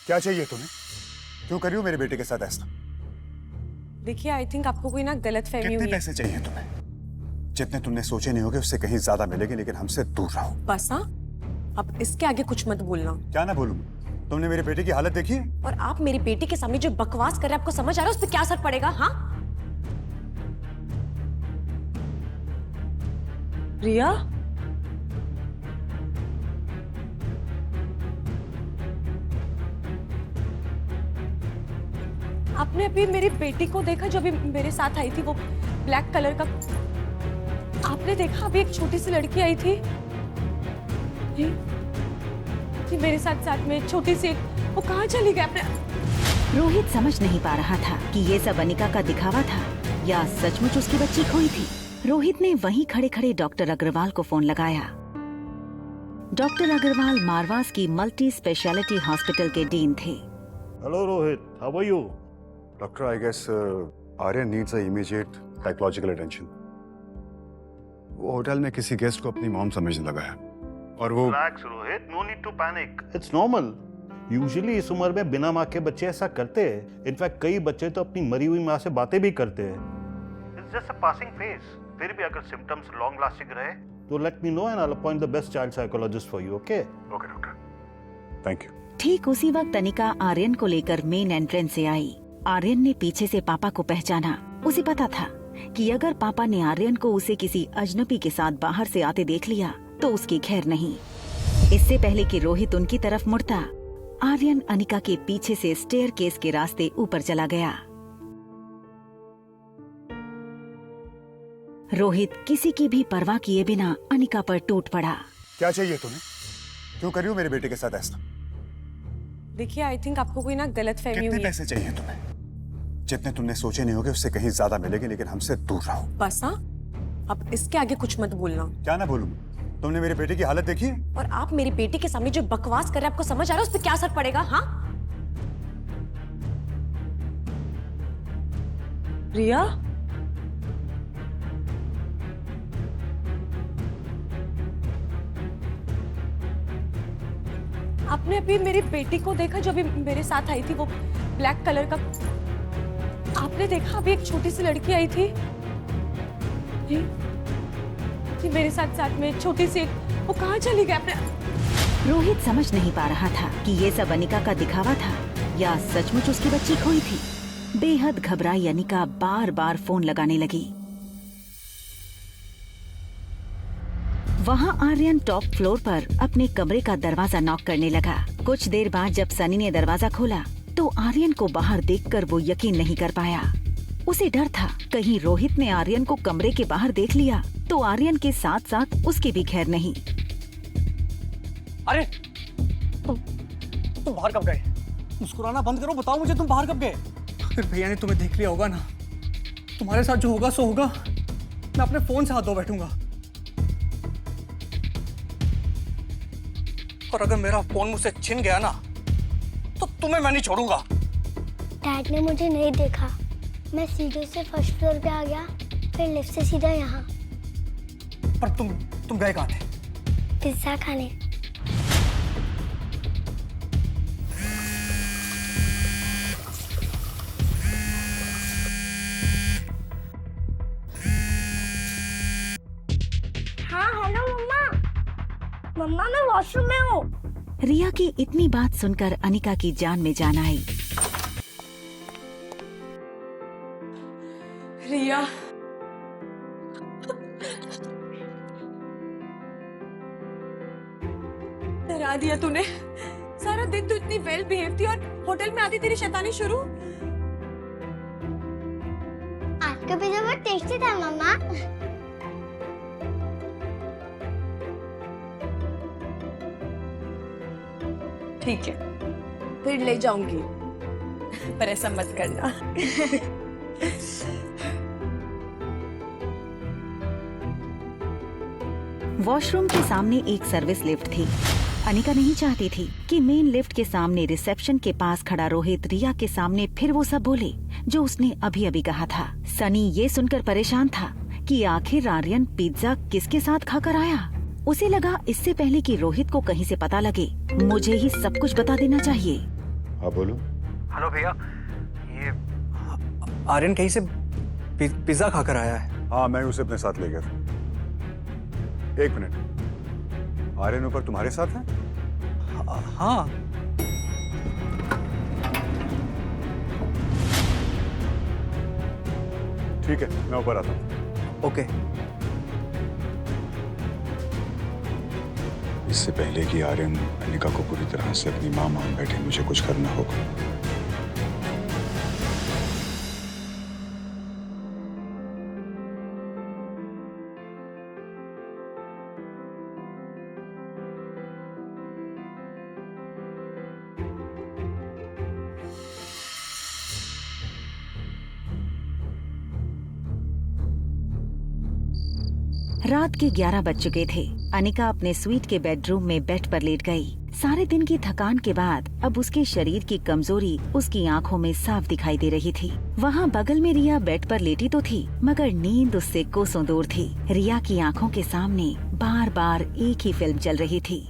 क्या चाहिए तुम्हें? क्यों कर रही हो मेरे बेटे के साथ ऐसा? देखिए, आई थिंक आपको कोई ना गलतफहमी हुई कितने है। पैसे चाहिए तुम्हें? जितने तुमने सोचे नहीं होगे उससे कहीं ज्यादा मिलेंगे, लेकिन हमसे दूर रहो। बस हाँ, अब इसके आगे कुछ मत बोलना। क्या ना बोलूं? तुमने मेरे बेटे की हालत देखी है? और आप मेरी बेटी के सामने जो बकवास कर रहे हैं, आपको समझ आ रहा है उस पर क्या असर पड़ेगा? हाँ रिया, आपने अभी मेरी बेटी को देखा जो अभी मेरे साथ आई थी, वो ब्लैक कलर का? आपने देखा अभी एक छोटी सी लड़की आई थी जी मेरे साथ साथ में छोटी सी, वो कहाँ चली गई? आपने रोहित समझ नहीं पा रहा था कि ये सब अनिका का दिखावा था या सचमुच उसकी बच्ची खोई थी। रोहित ने वहीं खड़े खड़े डॉक्टर अग्रवाल को फोन लगाया। डॉक्टर अग्रवाल मारवास की मल्टी स्पेशलिटी हॉस्पिटल के डीन थे। Hello Rohit, how are you? Doctor, I guess Aryan needs a immediate psychological attention. वो होटल में किसी गेस्ट को अपनी मॉम समझने लगा है और वो relax Rohit, no need to panic, it's normal. Usually इस उम्र में बिना माँ के बच्चे ऐसा करते हैं। इनफैक्ट कई बच्चे तो अपनी मरी हुई माँ से बातें भी करते हैं। It's just a passing phase. फिर भी अगर सिम्टम्स लॉन्ग लास्टिंग रहे तो let me know and I will appoint the best child psychologist for you. Okay okay doctor, thank you. ठीक उसी वक्त अनिका आर्यन को लेकर मेन एंट्रेंस से आई। आर्यन ने पीछे से पापा को पहचाना। उसे पता था कि अगर पापा ने आर्यन को उसे किसी अजनबी के साथ बाहर से आते देख लिया तो उसकी खैर नहीं। इससे पहले कि रोहित उनकी तरफ मुड़ता, आर्यन अनिका के पीछे से स्टेयरकेस के रास्ते ऊपर चला गया। रोहित किसी की भी परवाह किए बिना अनिका पर टूट पड़ा। क्या चाहिए तुम्हें? क्यों कर रही हो मेरे बेटे के साथ ऐसा? देखिए, आई थिंक आपको कोई ना गलतफहमी कितने हुई है। पैसे चाहिए तुम्हें? जितने तुमने सोचे नहीं होगे उससे कहीं ज्यादा मिलेंगे, लेकिन हमसे दूर रहो। बस हाँ, अब इसके आगे कुछ मत बोलना। क्या ना बोलूं? तुमने मेरे बेटे की हालत देखी है? और आप मेरी बेटी के सामने जो बकवास कर रहे हैं, आपको समझ आ रहा है उस पर क्या असर पड़ेगा? हाँ रिया, आपने अभी मेरी बेटी को देखा जो अभी मेरे साथ आई थी, वो ब्लैक कलर का? आपने देखा अभी एक छोटी सी लड़की आई थी जी मेरे साथ साथ में छोटी सी, वो कहाँ चली गई? आपने रोहित समझ नहीं पा रहा था कि ये सब अनिका का दिखावा था या सचमुच उसकी बच्ची खोई थी। बेहद घबराई अनिका बार बार फोन लगाने लगी। वहाँ आर्यन टॉप फ्लोर पर अपने कमरे का दरवाजा नॉक करने लगा। कुछ देर बाद जब सनी ने दरवाजा खोला तो आर्यन को बाहर देखकर वो यकीन नहीं कर पाया। उसे डर था कहीं रोहित ने आर्यन को कमरे के बाहर देख लिया तो आर्यन के साथ साथ उसकी भी खैर नहीं। अरे तुम बाहर कब गए? मुस्कुराना बंद करो, बताओ मुझे तुम बाहर कब गए? फिर भैया ने तुम्हें देख लिया होगा ना। तुम्हारे साथ जो होगा सो होगा। मैं अपने फोन से हाथ धो बैठूंगा। और अगर मेरा फोन मुझसे छिन गया ना तो तुम्हें मैं नहीं छोड़ूंगा। डैड ने मुझे नहीं देखा। मैं सीढ़ी से फर्स्ट फ्लोर पे आ गया, फिर लिफ्ट से सीधा यहाँ। पर तुम गए कहाँ थे? पिज्जा खाने। हाँ हेलो मम्मा। मम्मा मैं वॉशरूम में हूँ। रिया की इतनी बात सुनकर अनिका की जान में जान आई। रिया, डरा दिया तूने। सारा दिन तू इतनी वेल बिहेव थी और होटल में आती तेरी शैतानी शुरू। आज का पिज्जा बहुत टेस्टी था मम्मा। ठीक है, फिर ले जाऊंगी, पर ऐसा मत करना। वॉशरूम के सामने एक सर्विस लिफ्ट थी। अनिका नहीं चाहती थी कि मेन लिफ्ट के सामने रिसेप्शन के पास खड़ा रोहित रिया के सामने फिर वो सब बोले जो उसने अभी अभी कहा था। सनी ये सुनकर परेशान था कि आखिर आर्यन पिज्जा किसके साथ खाकर आया। उसे लगा इससे पहले कि रोहित को कहीं से पता लगे मुझे ही सब कुछ बता देना चाहिए। हाँ बोलो। हेलो भैया, ये आर्यन कहीं से पिज्जा खाकर आया है। हाँ मैं उसे अपने साथ ले गया था। एक मिनट, आर्यन ऊपर तुम्हारे साथ है? हाँ। ठीक है, मैं ऊपर आता हूँ। ओके। इससे पहले कि आर्यन अनिका को पूरी तरह से अपनी मां मान बैठे, मुझे कुछ करना होगा। रात के 11 बज चुके थे। अनिका अपने स्वीट के बेडरूम में बेड पर लेट गई। सारे दिन की थकान के बाद अब उसके शरीर की कमजोरी उसकी आंखों में साफ दिखाई दे रही थी। वहाँ बगल में रिया बेड पर लेटी तो थी, मगर नींद उससे कोसों दूर थी। रिया की आंखों के सामने बार बार एक ही फिल्म चल रही थी।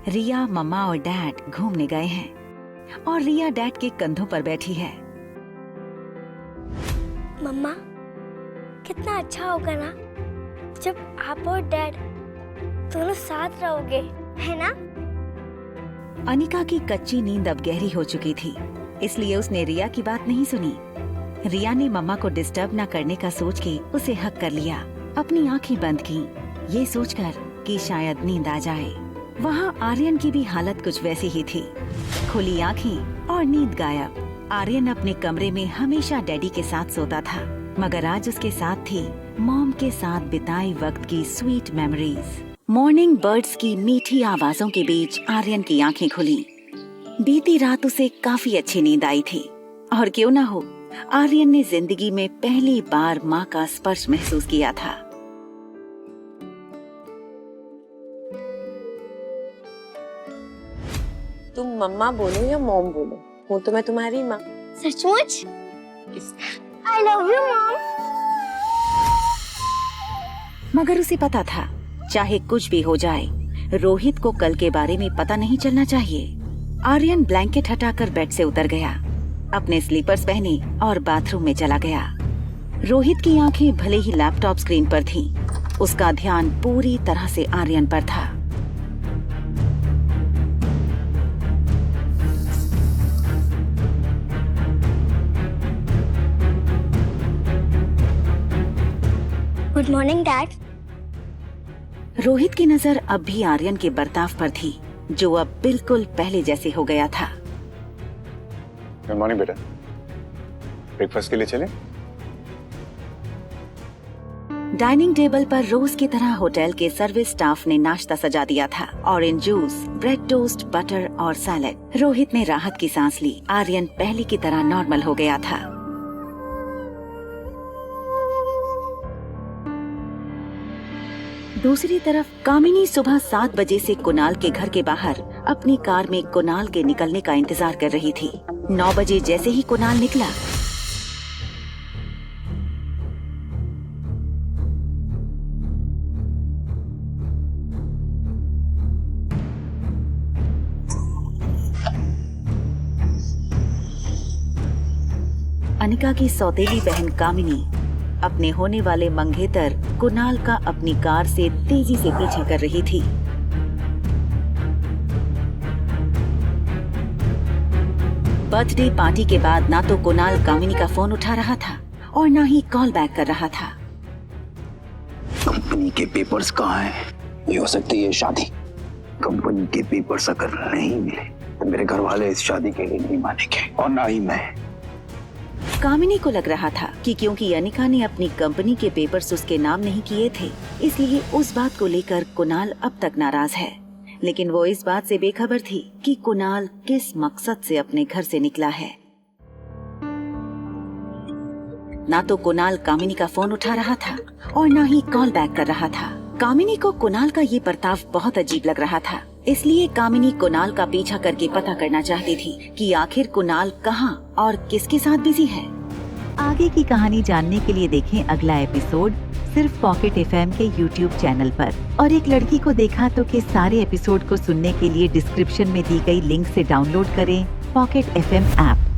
रिया, मम्मा और डैड घूमने गए हैं और रिया डैड के कंधों पर बैठी है। मम्मा, कितना अच्छा होगा ना जब आप और डैड दोनों साथ रहोगे, है ना? अनिका की कच्ची नींद अब गहरी हो चुकी थी, इसलिए उसने रिया की बात नहीं सुनी। रिया ने मम्मा को डिस्टर्ब न करने का सोच के उसे हक कर लिया। अपनी आंखें बंद की, ये सोचकर कि शायद नींद आ जाए। वहाँ आर्यन की भी हालत कुछ वैसी ही थी, खुली आंखें और नींद गायब। आर्यन अपने कमरे में हमेशा डैडी के साथ सोता था, मगर आज उसके साथ थी मॉम के साथ बिताए वक्त की स्वीट मेमोरीज। मॉर्निंग बर्ड्स की मीठी आवाजों के बीच आर्यन की आंखें खुली। बीती रात उसे काफी अच्छी नींद आई थी, और क्यों ना हो, आर्यन ने जिंदगी में पहली बार माँ का स्पर्श महसूस किया था। तुम मम्मा बोलो या मॉम बोलो, हूँ तो मैं तुम्हारी माँ। सचमुच? I love you, mom. मगर उसे पता था, चाहे कुछ भी हो जाए, रोहित को कल के बारे में पता नहीं चलना चाहिए। आर्यन ब्लैंकेट हटाकर बेड से उतर गया, अपने स्लीपर्स पहने और बाथरूम में चला गया। रोहित की आंखें भले ही लैपटॉप स्क्रीन पर थीं, उसका ध्यान पूरी तरह से आर्यन पर था। Good morning dad. रोहित की नजर अब भी आर्यन के बर्ताव पर थी, जो अब बिल्कुल पहले जैसे हो गया था। गुड मॉर्निंग बेटा, ब्रेकफास्ट के लिए चलें? डाइनिंग टेबल पर रोज की तरह होटल के सर्विस स्टाफ ने नाश्ता सजा दिया था। Orange juice, bread toast, butter और सैलेड। रोहित ने राहत की सांस ली। आर्यन पहले की तरह नॉर्मल हो गया था। दूसरी तरफ कामिनी सुबह 7 बजे से कुणाल के घर के बाहर अपनी कार में कुणाल के निकलने का इंतजार कर रही थी। 9 बजे जैसे ही कुणाल निकला, अनिका की सौतेली बहन कामिनी अपने होने वाले मंगेतर कुणाल का अपनी कार से तेजी से पीछा कर रही थी। बर्थडे पार्टी के बाद ना तो कुणाल कामिनी का फोन उठा रहा था और ना ही कॉल बैक कर रहा था। कंपनी के पेपर्स कहाँ हैं? ये हो सकती है शादी। कंपनी के पेपर्स अगर नहीं मिले तो मेरे घर वाले इस शादी के लिए नहीं मानेंगे, और ना ही मैं। कामिनी को लग रहा था कि क्योंकि अनिका ने अपनी कंपनी के पेपर्स उसके नाम नहीं किए थे, इसलिए उस बात को लेकर कुणाल अब तक नाराज है। लेकिन वो इस बात से बेखबर थी कि कुणाल किस मकसद से अपने घर से निकला है। ना तो कुणाल कामिनी का फोन उठा रहा था और ना ही कॉल बैक कर रहा था। कामिनी को कुणाल का ये बर्ताव बहुत अजीब लग रहा था, इसलिए कामिनी कुणाल का पीछा करके पता करना चाहती थी कि आखिर कुणाल कहाँ और किसके साथ बिजी है। आगे की कहानी जानने के लिए देखें अगला एपिसोड सिर्फ पॉकेट एफएम के यूट्यूब चैनल पर। और एक लड़की को देखा तो के सारे एपिसोड को सुनने के लिए डिस्क्रिप्शन में दी गई लिंक से डाउनलोड करें पॉकेट FM ऐप।